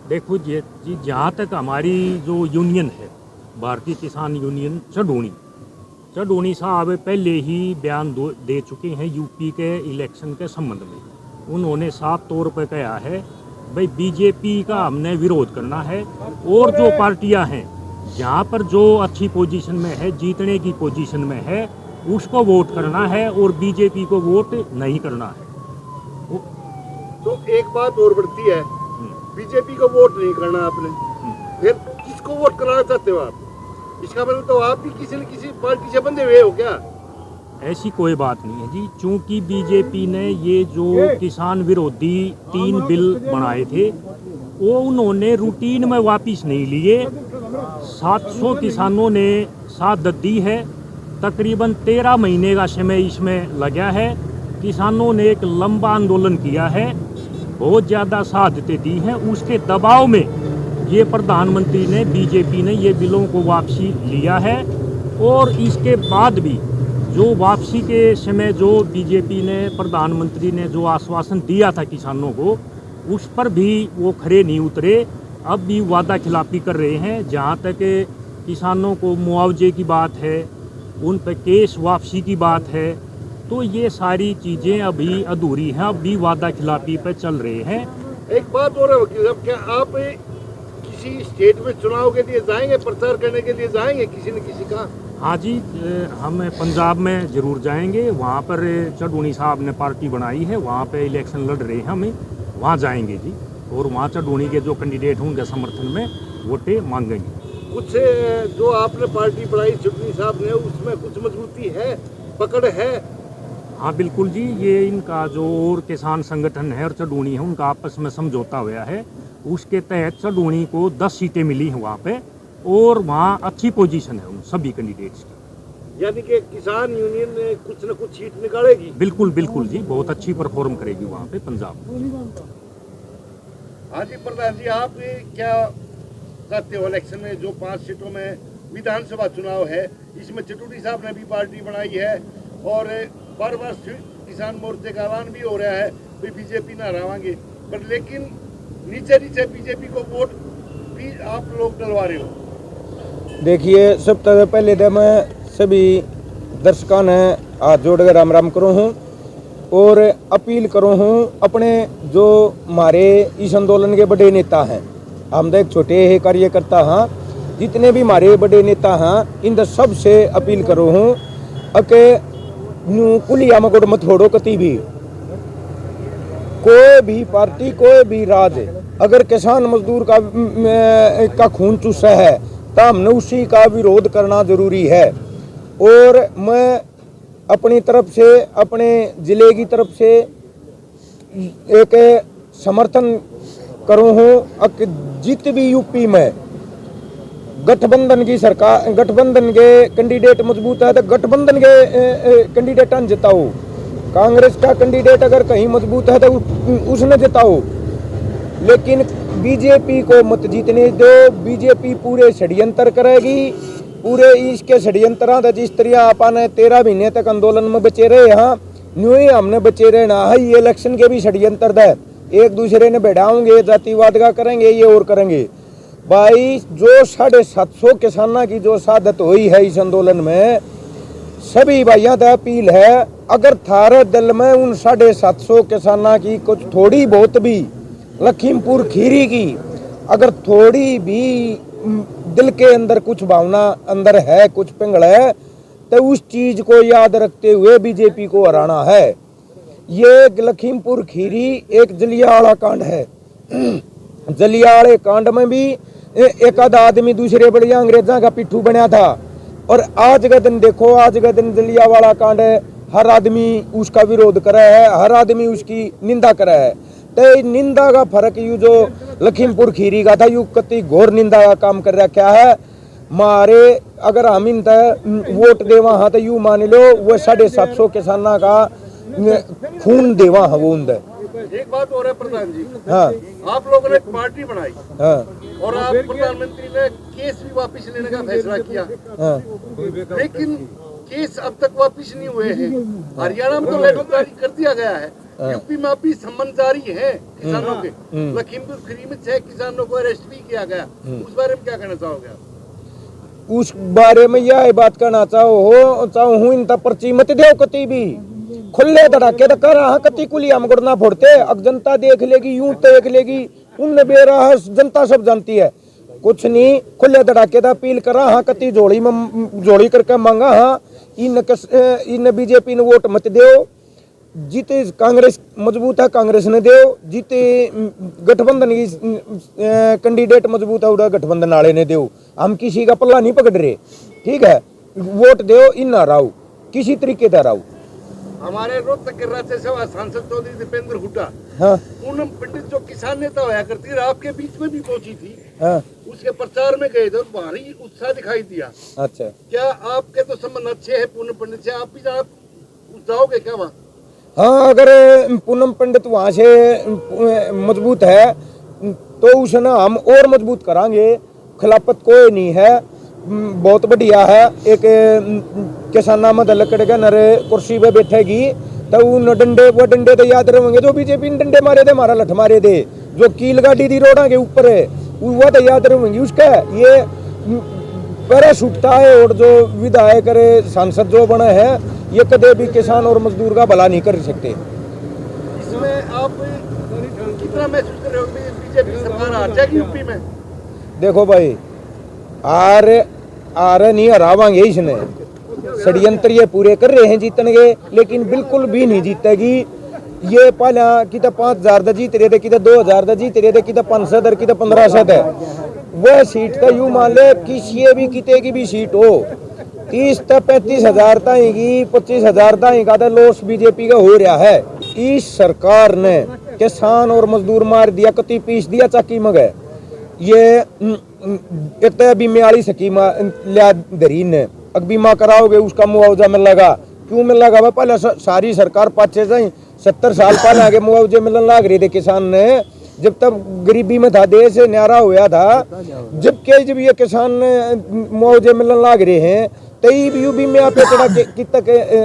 देखो जी, जहाँ तक हमारी जो यूनियन है, भारतीय किसान यूनियन चढ़ोनी साहब पहले ही बयान दे चुके हैं यूपी के इलेक्शन के संबंध में। उन्होंने साफ तौर पर कहा है भाई बीजेपी का हमने विरोध करना है, और जो पार्टियां हैं जहाँ पर जो अच्छी पोजीशन में है, जीतने की पोजीशन में है, उसको वोट करना है और बीजेपी को वोट नहीं करना है। तो एक बात और बढ़ती है, बीजेपी को वोट नहीं करना आपने, फिर किसको वोट कराना चाहते हो आप? इसका मतलब तो आप भी किसी न किसी पार्टी से बंधे हुए हो क्या? ऐसी कोई बात नहीं है जी, चूंकि बीजेपी ने ये जो किसान विरोधी 3 बिल बनाए थे वो उन्होंने रूटीन में वापस नहीं लिए। 700 किसानों ने साथ दी है, तकरीबन 13 महीने का समय इसमें लगा है। किसानों ने एक लंबा आंदोलन किया है, बहुत ज़्यादा शहादतें दी हैं, उसके दबाव में ये प्रधानमंत्री ने, बीजेपी ने ये बिलों को वापसी लिया है। और इसके बाद भी जो वापसी के समय जो बीजेपी ने, प्रधानमंत्री ने जो आश्वासन दिया था किसानों को, उस पर भी वो खरे नहीं उतरे। अब भी वादा खिलाफी कर रहे हैं। जहाँ तक किसानों को मुआवजे की बात है, उन पर केस वापसी की बात है, तो ये सारी चीज़ें अभी अधूरी हैं, अब भी वादा खिलाफी पर चल रहे हैं। एक बात और है वकील साहब, क्या आप किसी स्टेट में चुनाव के लिए जाएंगे, प्रचार करने के लिए जाएंगे किसी न किसी का? हाँ जी, हम पंजाब में ज़रूर जाएंगे। वहाँ पर चढ़ोनी साहब ने पार्टी बनाई है, वहाँ पे इलेक्शन लड़ रहे हैं, हम वहाँ जाएंगे जी, और वहाँ चढ़ोनी के जो कैंडिडेट हैं उनके समर्थन में वोटें मांगेंगे। कुछ जो आपने पार्टी बनाई चढ़ोनी साहब ने, उसमें कुछ मजबूती है, पकड़ है? हाँ बिल्कुल जी, ये इनका जो और किसान संगठन है और चढ़ोनी है, उनका आपस में समझौता हुआ है। उसके तहत चढ़ोनी को 10 सीटें मिली हैं वहाँ पे, और वहाँ अच्छी पोजीशन है उन सभी कैंडिडेट्स की। यानी कि किसान यूनियन कुछ न कुछ सीट निकालेगी? बिल्कुल बिल्कुल जी, बहुत अच्छी परफॉर्म करेगी वहाँ पे पंजाब। हाँ जी प्रधान जी, आप क्या चाहते हो इलेक्शन में? जो 5 सीटों में विधानसभा चुनाव है, इसमें चढ़ोनी साहब ने भी पार्टी बनाई है, और बार बार किसान मोर्चे का ऐलान भी हो रहा है कि बीजेपी ना हरावांगे, पर लेकिन नीचे नीचे बीजेपी को वोट भी आप लोग डलवा रहे हो। देखिए, सबसे पहले तो मैं सभी दर्शकों ने हाथ जोड़कर राम राम करूँ हूँ और अपील करूँ हूँ अपने जो हमारे इस आंदोलन के बड़े नेता हैं, हम तो एक छोटे ही कार्यकर्ता हैं, जितने भी हमारे बड़े नेता हैं इन सब से अपील करूँ हूँ कि कुलिया मकोड़ मत छोड़ो कति भी। कोई भी पार्टी, कोई भी राज, अगर किसान मजदूर का खून चूसा है तो हमने उसी का विरोध करना जरूरी है। और मैं अपनी तरफ से, अपने जिले की तरफ से एक समर्थन करूँ हूँ कि जित भी यूपी में गठबंधन की सरकार, गठबंधन के कैंडिडेट मजबूत है तो गठबंधन के कैंडिडेट जिताओ। कांग्रेस का कैंडिडेट अगर कहीं मजबूत है तो उसने जिताओ, लेकिन बीजेपी को मत जीतने दो। बीजेपी पूरे षड्यंत्र करेगी, पूरे इसके षड्यंत्र जिस तरह अपन 13 महीने तक आंदोलन में बचे रहे, यहाँ न्यू ही हमने बचे रहना है। ये इलेक्शन के भी षड्यंत्र है, एक दूसरे ने बैठाओगे, जातिवाद का करेंगे, ये और करेंगे। भाई जो 750 किसानों की जो शहादत हुई है इस आंदोलन में, सभी भाइयों का अपील है, अगर थारे दिल में उन 750 किसानों की कुछ थोड़ी बहुत भी, लखीमपुर खीरी की अगर थोड़ी भी दिल के अंदर कुछ भावना अंदर है, कुछ पिंगल है, तो उस चीज को याद रखते हुए बीजेपी को हराना है। ये लखीमपुर खीरी एक जलियांवाला कांड है। जलियांवाले कांड में भी एक आधा आदमी दूसरे बढ़िया अंग्रेजा का पिट्ठू बना था, और आज का दिन देखो, आज का दिन जलियांवाला कांड है, हर आदमी उसका विरोध करे है, हर आदमी उसकी निंदा करे है। तो निंदा का फर्क यू जो लखीमपुर खीरी का था, यू कति घोर निंदा का काम कर रखा है। मारे अगर हम इन वोट देवा हाँ तो यू मान लो वो 750 किसाना का खून देवा हाँ वो उनसे। एक बात और है प्रधान जी, हाँ, आप लोगों ने पार्टी बनाई, हाँ, और आप प्रधानमंत्री ने केस भी वापस लेने का फैसला किया, हाँ, लेकिन केस अब तक वापस नहीं हुए हैं। हरियाणा में तो लेटर जारी कर दिया गया है, यूपी में अभी संबंध जारी है किसानों के। लखीमपुर खीरी में 6 किसानों को अरेस्ट भी किया गया, उस बारे में क्या कहना चाहोगे आप? उस बारे में यह बात करना चाहूँ इन तब पर्ची मत दो कति भी खुले धड़ाके तो कर रहा कति कुली हम गुड़ना फोड़ते। अब जनता देख लेगी, यूं देख लेगी, उनने बेरा जनता सब जानती है। कुछ नहीं, खुले धड़ाके का अपील करा हाँ कति जोड़ी करके मांगा हाँ इन बीजेपी ने वोट मत दो। जीते कांग्रेस मजबूत है कांग्रेस ने दो, जीते गठबंधन की कैंडिडेट मजबूत है उड़ा गठबंधन वाले ने दो। हम किसी का पल्ला नहीं पकड़ रहे, ठीक है, वोट दो इन ना राव किसी तरीके का राव। हमारे रोहतक के राज्यसभा सांसद चौधरी दीपेंद्र हुड्डा, हाँ पूनम पंडित जो किसान नेता होया करती है, आपके बीच में भी पहुंची थी, हाँ उसके प्रचार में गए थे और भारी उत्साह दिखाई दिया। अच्छा, क्या आपके तो संबंध अच्छे हैं पूनम पंडित से, आप भी जाओगे क्या वहाँ? हाँ, अगर पूनम पंडित वहाँ से मजबूत है तो उसे ना हम और मजबूत करांगे। खिलाफत कोई नहीं है, बहुत बढ़िया है। एक किसाना में लकड़ेगा नरे कुर्सी पे बैठेगी तो उन डंडे वो डंडे तो याद रहेंगे जो बीजेपी ने डंडे मारे थे, हमारा लठ मारे थे, जो कील गाड़ी थी रोड़ा के ऊपर है वो तो याद रहेंगे। उसका ये पैरा छूटता है और जो विधायक सांसद जो बने हैं ये कदे भी किसान और मजदूर का भला नहीं कर सकते। इसमें आप कितना महसूस कर रहे हो बीजेपी सरकार आ जाएगी यूपी में? देखो भाई, आर नहीं हरावांगे इसने, षड्यंत्र ये पूरे कर रहे हैं जीतने, लेकिन बिल्कुल भी नहीं जीतेगी। ये पहला कि 5,000 दा जीत रहे थे, कि 2,000 दा जीत रहे थे, कि 500 कि 1500 है। वह सीट का यूं मान ले किसी भी किते की भी सीट हो 30 से 35,000 ताएगी 25,000 ताएगा तो लॉस बीजेपी का हो रहा है। इस सरकार ने किसान और मजदूर मार दिया, कति पीस दिया चाकी मगे। ये एक तो अभी 42 स्कीम लिया धरी ने, अब बीमा कराओगे उसका मुआवजा मिलेगा, क्यों मिलेगा भाई? पहले सारी सरकार 70 साल पहले आगे मुआवजे मिलने लग रहे थे किसान ने, जब तक गरीबी में था, देश न्यारा हुआ था। जब ये किसान मुआवजे मिलने लग रहे हैं तई भी में आप कितना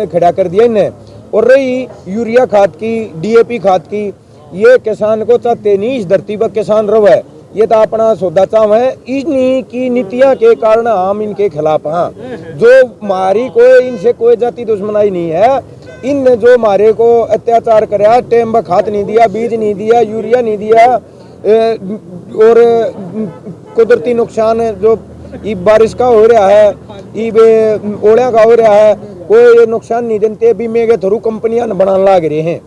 खड़ा कर दिया इन्हें। और रही यूरिया खाद की, DAP खाद की, ये किसान को चाहते नहीं, इस धरती पर किसान रवे, ये तो अपना सौदा चाव है। इन्हीं की नीतियां के कारण हम इनके खिलाफ हैं। जो हमारी कोई इनसे कोई जाति दुश्मनाई नहीं है, इनने जो हमारे को अत्याचार कराया, टाइम पर खाद नहीं दिया, बीज नहीं दिया, यूरिया नहीं दिया, और कुदरती नुकसान जो बारिश का हो रहा है, ओढ़िया का हो रहा है, कोई नुकसान नहीं देते, बीमे के थ्रू कंपनियां बनाने लग रहे हैं।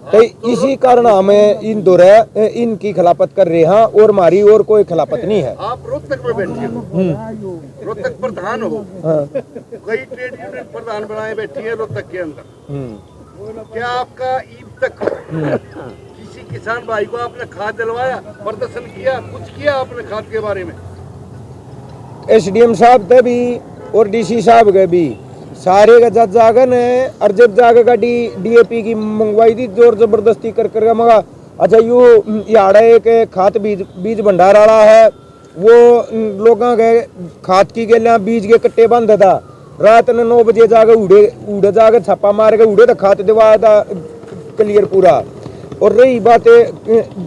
तो इसी कारण हमें इन दोरे इनकी खिलाफत कर रहे हैं और हमारी और कोई खिलाफत नहीं है। आप रोहतक में बैठे हो, रोहतक प्रधान हो, हाँ। कई ट्रेड यूनियन प्रधान बनाए बैठी है रोहतक के अंदर। क्या आपका ईद तक किसी किसान भाई को आपने खाद दिलवाया, प्रदर्शन किया, कुछ किया आपने खाद के बारे में? SDM साहब थे भी और DC साहब के भी सारे का जज जागन है, और जब जागे का DAP की मंगवाई थी जोर जबरदस्ती कर मगा। अच्छा यू याड़ा एक खाद बीज भंडार वाला है, वो लोगों के खाद की गलियां बीज के कट्टे बंद था, रात ने 9 बजे जाके उड़े जाके छापा मार के उड़े तो खाद दिवा था क्लियर पूरा। और रही बात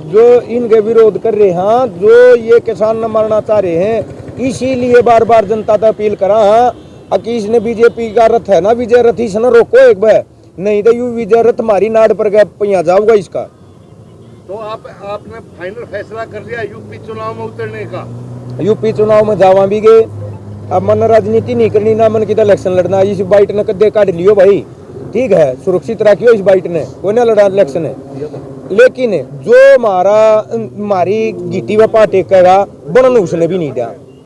जो इनके विरोध कर रहे हैं, जो ये किसान न मारना चाह रहे हैं, इसीलिए बार बार जनता से अपील करा है। अकीस ने बीजेपी का रथ है ना, विजय रथ इस न रोको एक बार, नहीं तो यू विजय रथ हमारी नाड़ पर पहिया जाऊंगा इसका। तो आपने फाइनल फैसला कर लिया यूपी चुनाव में उतरने का? यूपी चुनाव में जावा भी गए, अब मन राजनीति नहीं करनी ना, मन की इलेक्शन लड़ना। इस बाइट ने कदे काट लियो भाई, ठीक है, सुरक्षित रखियो इस बाइट ने, कोई ना लड़ा इलेक्शन है। लेकिन जो हमारी गीटी में पा टेकेगा बनन उसने भी नहीं दिया।